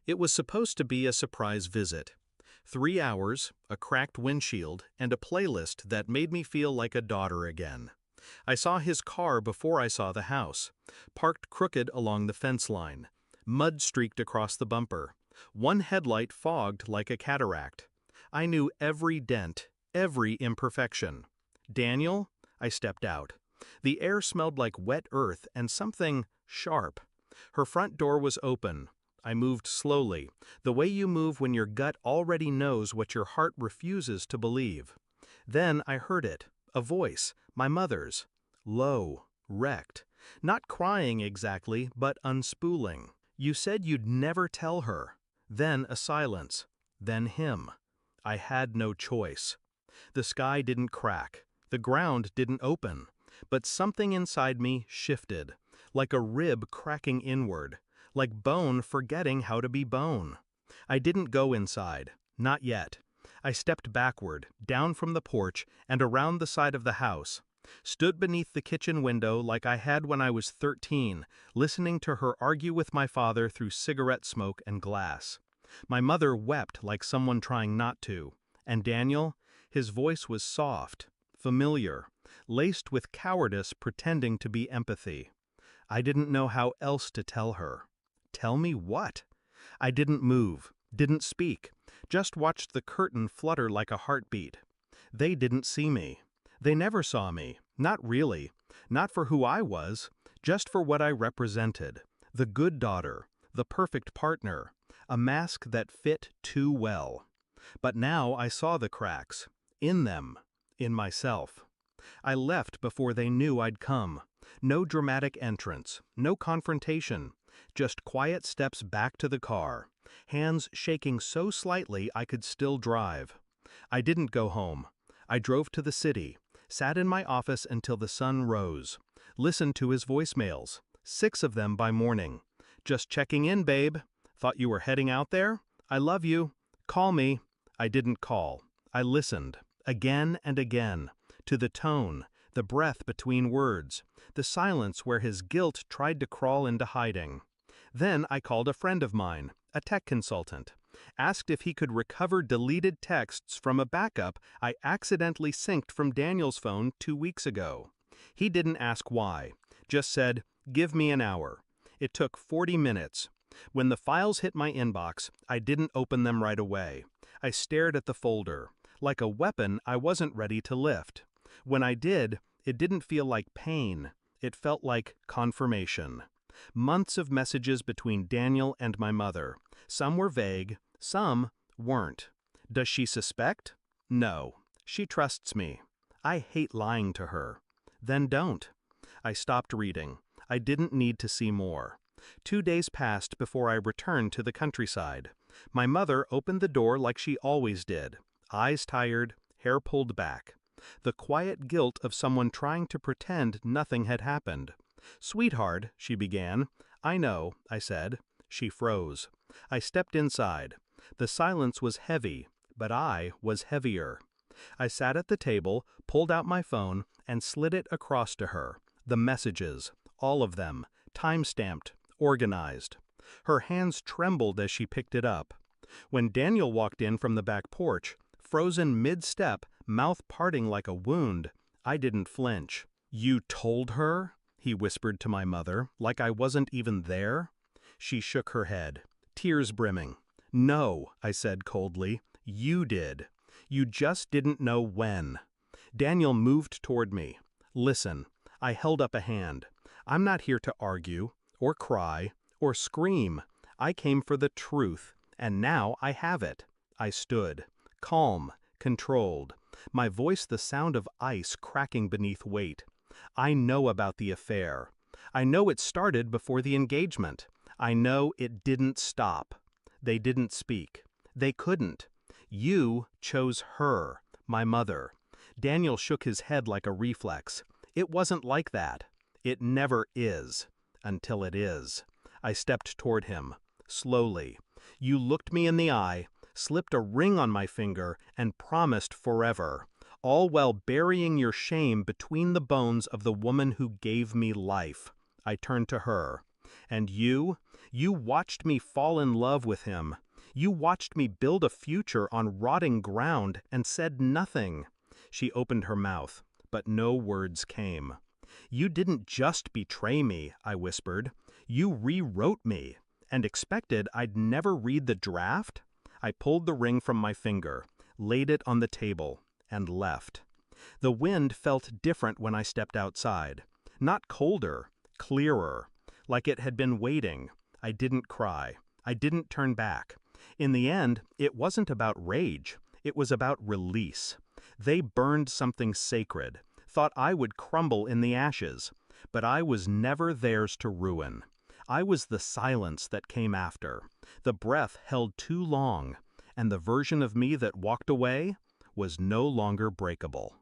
It was supposed to be a surprise visit. 3 hours, a cracked windshield, and a playlist that made me feel like a daughter again. I saw his car before I saw the house, parked crooked along the fence line, mud streaked across the bumper, one headlight fogged like a cataract. I knew every dent, every imperfection. Daniel? I stepped out. The air smelled like wet earth and something sharp. Her front door was open. I moved slowly, the way you move when your gut already knows what your heart refuses to believe. Then I heard it, a voice, my mother's, low, wrecked, not crying exactly, but unspooling. You said you'd never tell her. Then a silence, then him. I had no choice. The sky didn't crack, the ground didn't open, but something inside me shifted, like a rib cracking inward, like bone forgetting how to be bone. I didn't go inside, not yet. I stepped backward, down from the porch and around the side of the house, stood beneath the kitchen window like I had when I was 13, listening to her argue with my father through cigarette smoke and glass. My mother wept like someone trying not to, and Daniel, his voice was soft, familiar, laced with cowardice pretending to be empathy. I didn't know how else to tell her. Tell me what? I didn't move, didn't speak, just watched the curtain flutter like a heartbeat. They didn't see me. They never saw me, not really, not for who I was, just for what I represented, the good daughter, the perfect partner, a mask that fit too well. But now I saw the cracks, in them, in myself. I left before they knew I'd come. No dramatic entrance, no confrontation, just quiet steps back to the car, hands shaking so slightly I could still drive. I didn't go home. I drove to the city, sat in my office until the sun rose, listened to his voicemails, 6 of them by morning. Just checking in, babe. Thought you were heading out there? I love you. Call me. I didn't call. I listened, again and again, to the tone, the breath between words, the silence where his guilt tried to crawl into hiding. Then I called a friend of mine, a tech consultant, asked if he could recover deleted texts from a backup I accidentally synced from Daniel's phone 2 weeks ago. He didn't ask why, just said, "Give me an hour." It took 40 minutes. When the files hit my inbox, I didn't open them right away. I stared at the folder, like a weapon I wasn't ready to lift. When I did, it didn't feel like pain. It felt like confirmation. Months of messages between Daniel and my mother. Some were vague, some weren't. Does she suspect? No. She trusts me. I hate lying to her. Then don't. I stopped reading. I didn't need to see more. 2 days passed before I returned to the countryside. My mother opened the door like she always did, eyes tired, hair pulled back. The quiet guilt of someone trying to pretend nothing had happened. "Sweetheart," she began. "I know," I said. She froze. I stepped inside. The silence was heavy, but I was heavier. I sat at the table, pulled out my phone, and slid it across to her. The messages, all of them, time-stamped, organized. Her hands trembled as she picked it up. When Daniel walked in from the back porch, frozen mid-step, mouth parting like a wound, I didn't flinch. "You told her?" he whispered to my mother, like I wasn't even there. She shook her head, tears brimming. "No," I said coldly, "you did. You just didn't know when." Daniel moved toward me. "Listen," I held up a hand. "I'm not here to argue, or cry, or scream. I came for the truth, and now I have it." I stood, calm, controlled, my voice the sound of ice cracking beneath weight. "I know about the affair. I know it started before the engagement. I know it didn't stop. They didn't speak. They couldn't. You chose her, my mother." Daniel shook his head like a reflex. "It wasn't like that. It never is. Until it is." I stepped toward him, slowly. "You looked me in the eye, slipped a ring on my finger, and promised forever, all while burying your shame between the bones of the woman who gave me life." I turned to her. "And you You watched me fall in love with him. You watched me build a future on rotting ground and said nothing." She opened her mouth, but no words came. "You didn't just betray me," I whispered. "You rewrote me, and expected I'd never read the draft?" I pulled the ring from my finger, laid it on the table, and left. The wind felt different when I stepped outside. Not colder, clearer, like it had been waiting. I didn't cry. I didn't turn back. In the end, it wasn't about rage. It was about release. They burned something sacred, thought I would crumble in the ashes, but I was never theirs to ruin. I was the silence that came after. The breath held too long, and the version of me that walked away was no longer breakable.